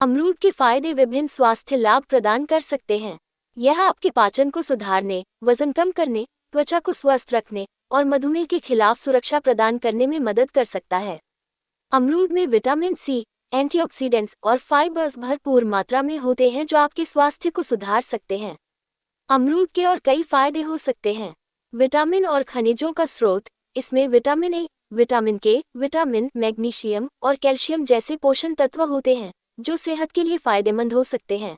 अमरूद के फायदे विभिन्न स्वास्थ्य लाभ प्रदान कर सकते हैं। यह आपके पाचन को सुधारने, वजन कम करने, त्वचा को स्वस्थ रखने और मधुमेह के खिलाफ सुरक्षा प्रदान करने में मदद कर सकता है। अमरूद में विटामिन सी, एंटीऑक्सीडेंट्स और फाइबर्स भरपूर मात्रा में होते हैं जो आपके स्वास्थ्य को सुधार सकते हैं। अमरूद के और कई फायदे हो सकते हैं। विटामिन और खनिजों का स्रोत, इसमें विटामिन ए, विटामिन के, विटामिन, मैग्नीशियम और कैल्शियम जैसे पोषण तत्व होते हैं जो सेहत के लिए फायदेमंद हो सकते हैं।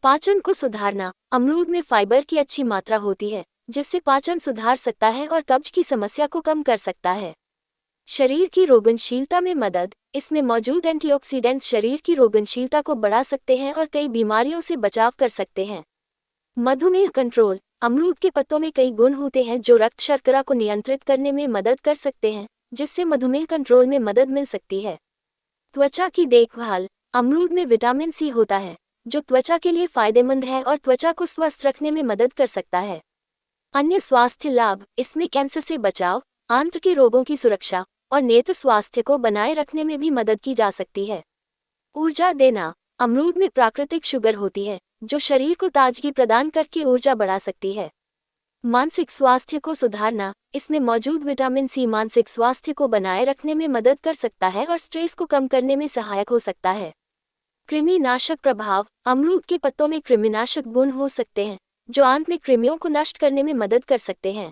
पाचन को सुधारना, अमरूद में फाइबर की अच्छी मात्रा होती है जिससे पाचन सुधार सकता है और कब्ज की समस्या को कम कर सकता है। शरीर की रोगनशीलता में मदद, इसमें मौजूद एंटीऑक्सीडेंट्स शरीर की रोगनशीलता को बढ़ा सकते हैं और कई बीमारियों से बचाव कर सकते हैं। मधुमेह कंट्रोल, अमरूद के पत्तों में कई गुण होते हैं जो रक्त शर्करा को नियंत्रित करने में मदद कर सकते हैं जिससे मधुमेह कंट्रोल में मदद मिल सकती है। त्वचा की देखभाल, अमरूद में विटामिन सी होता है जो त्वचा के लिए फायदेमंद है और त्वचा को स्वस्थ रखने में मदद कर सकता है। अन्य स्वास्थ्य लाभ, इसमें कैंसर से बचाव, आंत के रोगों की सुरक्षा और नेत्र स्वास्थ्य को बनाए रखने में भी मदद की जा सकती है। ऊर्जा देना, अमरूद में प्राकृतिक शुगर होती है जो शरीर को ताजगी प्रदान करके ऊर्जा बढ़ा सकती है। मानसिक स्वास्थ्य को सुधारना, इसमें मौजूद विटामिन सी मानसिक स्वास्थ्य को बनाए रखने में मदद कर सकता है और स्ट्रेस को कम करने में सहायक हो सकता है। कृमिनाशक प्रभाव, अमरूद के पत्तों में कृमिनाशक गुण हो सकते हैं जो आंत में कृमियों को नष्ट करने में मदद कर सकते हैं।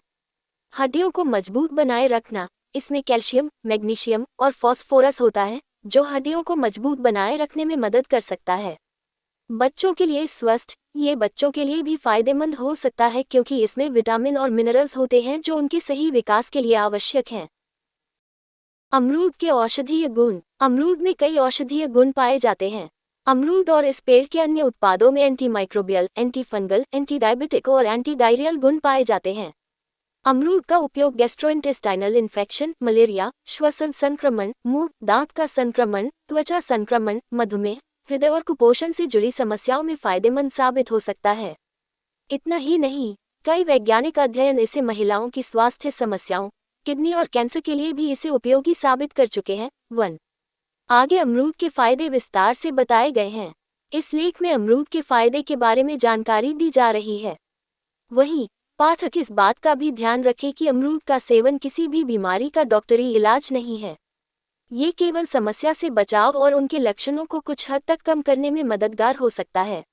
हड्डियों को मजबूत बनाए रखना, इसमें कैल्शियम, मैग्नीशियम और फास्फोरस होता है जो हड्डियों को मजबूत बनाए रखने में मदद कर सकता है। बच्चों के लिए स्वस्थ, ये बच्चों के लिए भी फायदेमंद हो सकता है क्योंकि इसमें विटामिन और मिनरल्स होते हैं जो उनके सही विकास के लिए आवश्यक हैं। अमरूद के औषधीय गुण, अमरूद में कई औषधीय गुण पाए जाते हैं। अमरूद और इस पेड़ के अन्य उत्पादों में एंटीमाइक्रोबियल, एंटीफंगल, एंटीडायबिटिक और एंटीडायरियल गुण पाए जाते हैं। अमरूद का उपयोग गैस्ट्रोइंटेस्टाइनल इन्फेक्शन, मलेरिया, श्वसन संक्रमण, मुंह दांत का संक्रमण, त्वचा संक्रमण, मधुमेह, हृदय और कुपोषण से जुड़ी समस्याओं में फायदेमंद साबित हो सकता है। इतना ही नहीं, कई वैज्ञानिक अध्ययन इसे महिलाओं की स्वास्थ्य समस्याओं, किडनी और कैंसर के लिए भी इसे उपयोगी साबित कर चुके हैं। 1. आगे अमरूद के फायदे विस्तार से बताए गए हैं। इस लेख में अमरूद के फायदे के बारे में जानकारी दी जा रही है। वहीं पाठक इस बात का भी ध्यान रखें कि अमरूद का सेवन किसी भी बीमारी का डॉक्टरी इलाज नहीं है। ये केवल समस्या से बचाव और उनके लक्षणों को कुछ हद तक कम करने में मददगार हो सकता है।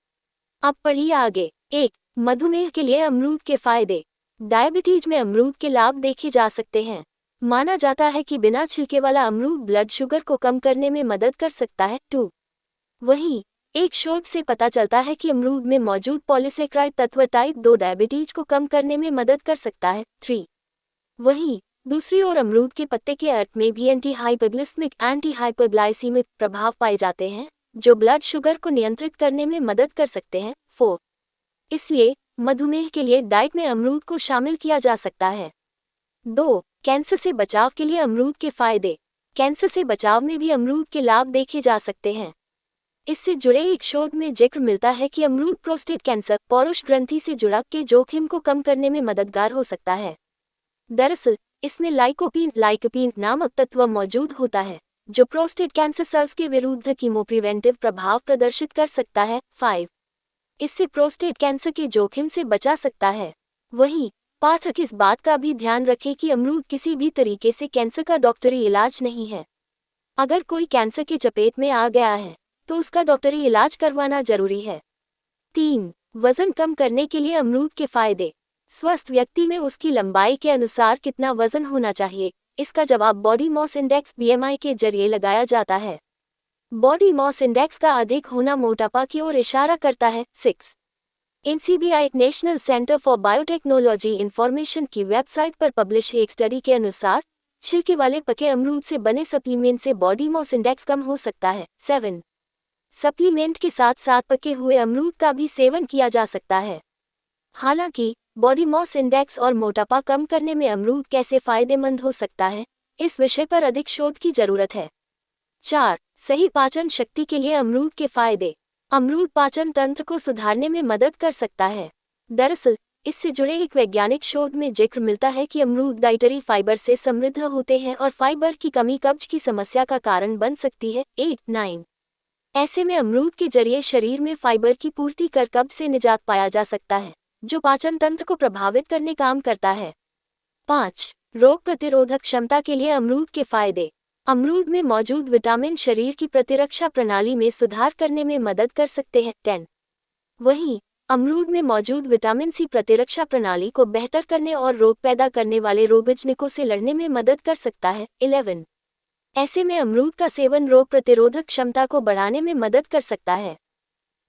अब पढ़िए आगे। 1. मधुमेह के लिए अमरूद के फायदे। डायबिटीज में अमरूद के लाभ देखे जा सकते हैं। माना जाता है कि बिना छिलके वाला अमरूद ब्लड शुगर को कम करने में मदद कर सकता है। 2. वहीं एक शोध से पता चलता है कि अमरूद में मौजूद पॉलीसेक्राइड तत्व टाइप 2 डायबिटीज को कम करने में मदद कर सकता है। 3. वहीं दूसरी ओर अमरूद के पत्ते के अर्क में भी एंटी हाइपोग्लिसमिक, एंटी हाइपोग्लाइसीमिक प्रभाव पाए जाते हैं जो ब्लड शुगर को नियंत्रित करने में मदद कर सकते हैं। 4. इसलिए मधुमेह के लिए डाइट में अमरूद को शामिल किया जा सकता है। 2. कैंसर से बचाव के लिए अमरूद के फायदे। कैंसर से बचाव में भी अमरूद के लाभ देखे जा सकते हैं। इससे जुड़े एक शोध में जिक्र मिलता है कि अमरूद प्रोस्टेट कैंसर, पौरुष ग्रंथि से जुड़ा के जोखिम को कम करने में मददगार हो सकता है। दरअसल इसमें लाइकोपीन नामक तत्व मौजूद होता है जो प्रोस्टेट कैंसर सेल्स के विरुद्ध कीमोप्रिवेंटिव प्रभाव प्रदर्शित कर सकता है। 5. इससे प्रोस्टेट कैंसर के जोखिम से बचा सकता है। वहीं पाठक इस बात का भी ध्यान रखें कि अमरूद किसी भी तरीके से कैंसर का डॉक्टरी इलाज नहीं है। अगर कोई कैंसर की चपेट में आ गया है तो उसका डॉक्टरी इलाज करवाना जरूरी है। 3. वजन कम करने के लिए अमरूद के फायदे। स्वस्थ व्यक्ति में उसकी लंबाई के अनुसार कितना वजन होना चाहिए, इसका जवाब बॉडी मॉस इंडेक्स BMI के जरिए लगाया जाता है। बॉडी मॉस इंडेक्स का अधिक होना मोटापा की ओर इशारा करता है। 6. NCBI national centre for biotechnology information की वेबसाइट पर पब्लिश एक स्टडी के अनुसार छिलके वाले पके अमरूद से बने सप्लीमेंट से बॉडी मॉस इंडेक्स कम हो सकता है। 7. सप्लीमेंट के साथ साथ पके हुए अमरूद का भी सेवन किया जा सकता है। हालांकि बॉडी मॉस इंडेक्स और मोटापा कम करने में अमरूद कैसे फायदेमंद हो सकता है, इस विषय पर अधिक शोध की जरूरत है। 4. सही पाचन शक्ति के लिए अमरूद के फायदे। अमरूद पाचन तंत्र को सुधारने में मदद कर सकता है। दरअसल इससे जुड़े एक वैज्ञानिक शोध में जिक्र मिलता है कि अमरूद डाइटरी फाइबर से समृद्ध होते हैं और फाइबर की कमी कब्ज की समस्या का कारण बन सकती है। 8. 9. ऐसे में अमरूद के जरिए शरीर में फाइबर की पूर्ति कर कब्ज से निजात पाया जा सकता है, जो पाचन तंत्र को प्रभावित करने काम करता है। 5. रोग प्रतिरोधक क्षमता के लिए अमरूद के फायदे। अमरूद में मौजूद विटामिन शरीर की प्रतिरक्षा प्रणाली में सुधार करने में मदद कर सकते हैं। 10. वहीं अमरूद में मौजूद विटामिन सी प्रतिरक्षा प्रणाली को बेहतर करने और रोग पैदा करने वाले रोगजनकों से लड़ने में मदद कर सकता है। 11. ऐसे में अमरूद का सेवन रोग प्रतिरोधक क्षमता को बढ़ाने में मदद कर सकता है।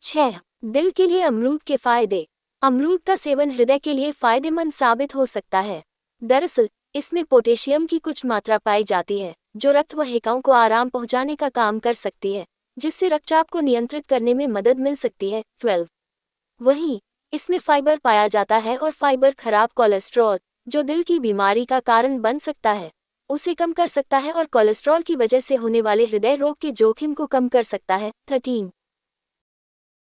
6. दिल के लिए अमरूद के फायदे। अमरूद का सेवन हृदय के लिए फायदेमंद साबित हो सकता है। दरअसल इसमें पोटेशियम की कुछ मात्रा पाई जाती है, जो रक्त वाहिकाओं को आराम पहुंचाने का काम कर सकती है, जिससे रक्तचाप को नियंत्रित करने में मदद मिल सकती है। 12. वहीं इसमें फाइबर पाया जाता है और फाइबर खराब कोलेस्ट्रॉल, जो दिल की बीमारी का कारण बन सकता है, उसे कम कर सकता है और कोलेस्ट्रॉल की वजह से होने वाले हृदय रोग के जोखिम को कम कर सकता है। 13.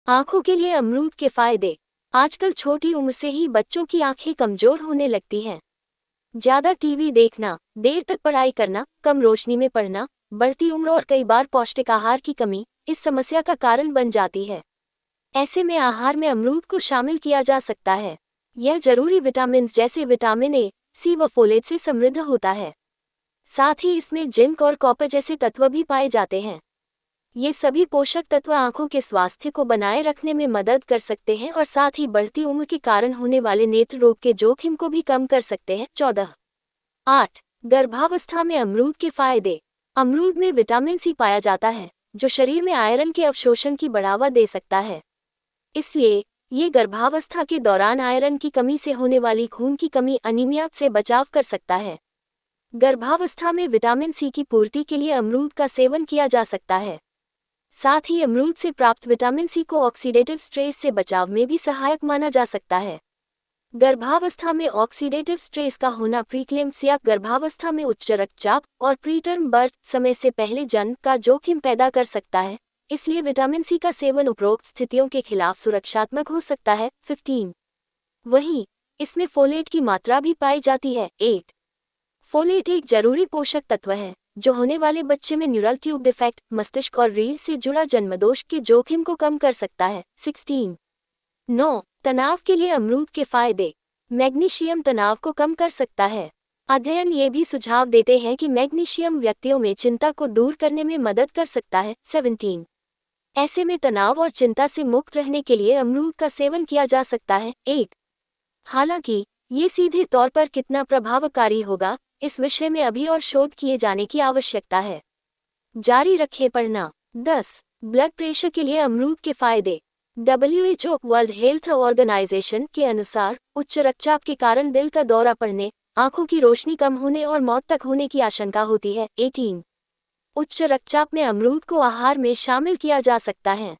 आंखों के लिए अमरूद के फायदे। आजकल छोटी उम्र से ही बच्चों की आंखें कमजोर होने लगती हैं। ज्यादा टीवी देखना, देर तक पढ़ाई करना, कम रोशनी में पढ़ना, बढ़ती उम्र और कई बार पौष्टिक आहार की कमी इस समस्या का कारण बन जाती है। ऐसे में आहार में अमरूद को शामिल किया जा सकता है। यह जरूरी विटामिन जैसे विटामिन ए, सी व फोलेट से समृद्ध होता है। साथ ही इसमें जिंक और कॉपर जैसे तत्व भी पाए जाते हैं। ये सभी पोषक तत्व आंखों के स्वास्थ्य को बनाए रखने में मदद कर सकते हैं और साथ ही बढ़ती उम्र के कारण होने वाले नेत्र रोग के जोखिम को भी कम कर सकते हैं। 14. 8. गर्भावस्था में अमरूद के फायदे। अमरूद में विटामिन सी पाया जाता है, जो शरीर में आयरन के अवशोषण की बढ़ावा दे सकता है। इसलिए ये गर्भावस्था के दौरान आयरन की कमी से होने वाली खून की कमी अनीमिया से बचाव कर सकता है। गर्भावस्था में विटामिन सी की पूर्ति के लिए अमरूद का सेवन किया जा सकता है। साथ ही अमरूद से प्राप्त विटामिन सी को ऑक्सीडेटिव स्ट्रेस से बचाव में भी सहायक माना जा सकता है। गर्भावस्था में ऑक्सीडेटिव स्ट्रेस का होना प्रीक्लेम्पसिया, गर्भावस्था में उच्च रक्तचाप और प्रीटर्म बर्थ, समय से पहले जन्म का जोखिम पैदा कर सकता है। इसलिए विटामिन सी का सेवन उपरोक्त स्थितियों के खिलाफ सुरक्षात्मक हो सकता है। 15. वहीं इसमें फोलेट की मात्रा भी पाई जाती है। 8. फोलेट एक जरूरी पोषक तत्व है, जो होने वाले बच्चे में न्यूरल ट्यूब डिफेक्ट, मस्तिष्क और रीढ़ से जुड़ा जन्मदोष के जोखिम को कम कर सकता है। 16. 9. तनाव के लिए अमरूद के फायदे। मैग्नीशियम तनाव को कम कर सकता है। अध्ययन ये भी सुझाव देते हैं कि मैग्नीशियम व्यक्तियों में चिंता को दूर करने में मदद कर सकता है। 17. ऐसे में तनाव और चिंता से मुक्त रहने के लिए अमरूद का सेवन किया जा सकता है। 8. हालांकि ये सीधे तौर पर कितना प्रभावकारी होगा, इस विषय में अभी और शोध किए जाने की आवश्यकता है। जारी रखें पढ़ना। 10. ब्लड प्रेशर के लिए अमरूद के फायदे। WHO वर्ल्ड हेल्थ ऑर्गेनाइजेशन के अनुसार उच्च रक्तचाप के कारण दिल का दौरा पड़ने, आंखों की रोशनी कम होने और मौत तक होने की आशंका होती है। 18. उच्च रक्तचाप में अमरूद को आहार में शामिल किया जा सकता है।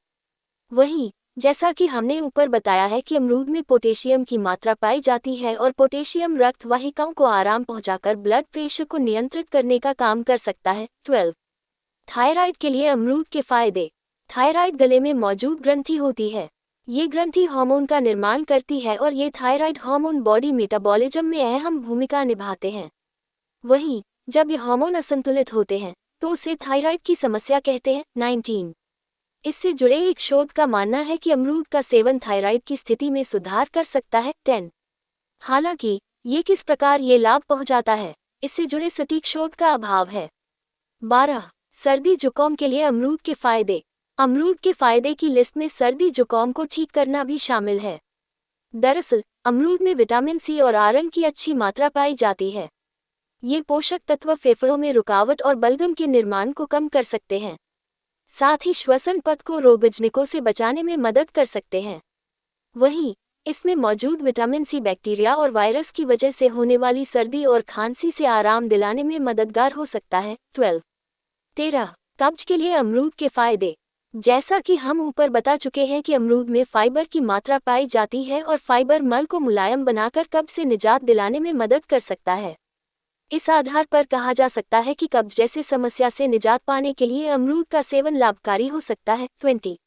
वहीं जैसा कि हमने ऊपर बताया है कि अमरूद में पोटेशियम की मात्रा पाई जाती है और पोटेशियम रक्त वाहिकाओं को आराम पहुंचाकर ब्लड प्रेशर को नियंत्रित करने का काम कर सकता है। 12. थायराइड के लिए अमरूद के फायदे। थायराइड गले में मौजूद ग्रंथि होती है। ये ग्रंथि हार्मोन का निर्माण करती है और ये थायराइड हार्मोन बॉडी मेटाबॉलिज्म में अहम भूमिका निभाते हैं। वहीं जब ये हार्मोन असंतुलित होते हैं तो उसे थायराइड की समस्या कहते हैं। 19. इससे जुड़े एक शोध का मानना है कि अमरूद का सेवन थायराइड की स्थिति में सुधार कर सकता है। 10. हालांकि ये किस प्रकार ये लाभ पहुंचाता है, इससे जुड़े सटीक शोध का अभाव है। 12. सर्दी जुकाम के लिए अमरूद के फायदे। अमरूद के फायदे की लिस्ट में सर्दी जुकाम को ठीक करना भी शामिल है। दरअसल अमरूद में विटामिन सी और आयरन की अच्छी मात्रा पाई जाती है। ये पोषक तत्व फेफड़ों में रुकावट और बलगम के निर्माण को कम कर सकते हैं। साथ ही श्वसन पथ को रोगजनकों से बचाने में मदद कर सकते हैं। वहीं इसमें मौजूद विटामिन सी बैक्टीरिया और वायरस की वजह से होने वाली सर्दी और खांसी से आराम दिलाने में मददगार हो सकता है। 12. 13. कब्ज के लिए अमरूद के फायदे। जैसा कि हम ऊपर बता चुके हैं कि अमरूद में फाइबर की मात्रा पाई जाती है और फाइबर मल को मुलायम बनाकर कब्ज से निजात दिलाने में मदद कर सकता है। इस आधार पर कहा जा सकता है कि कब्ज जैसे समस्या से निजात पाने के लिए अमरूद का सेवन लाभकारी हो सकता है। 20.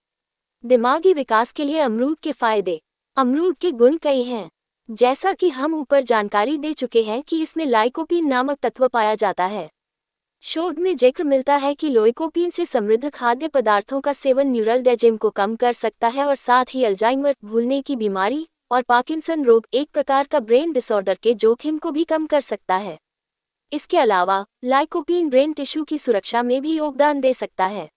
दिमागी विकास के लिए अमरूद के फायदे। अमरूद के गुण कई हैं। जैसा कि हम ऊपर जानकारी दे चुके हैं कि इसमें लाइकोपीन नामक तत्व पाया जाता है। शोध में जिक्र मिलता है कि लाइकोपीन से समृद्ध खाद्य पदार्थों का सेवन न्यूरल डेमेज को कम कर सकता है और साथ ही अल्जाइमर, भूलने की बीमारी और पार्किंसन रोग, एक प्रकार का ब्रेन डिसऑर्डर, के जोखिम को भी कम कर सकता है। इसके अलावा लाइकोपीन ब्रेन टिश्यू की सुरक्षा में भी योगदान दे सकता है।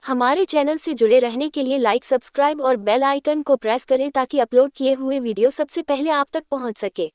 हमारे चैनल से जुड़े रहने के लिए लाइक, सब्सक्राइब और बेल आइकन को प्रेस करें ताकि अपलोड किए हुए वीडियो सबसे पहले आप तक पहुंच सके।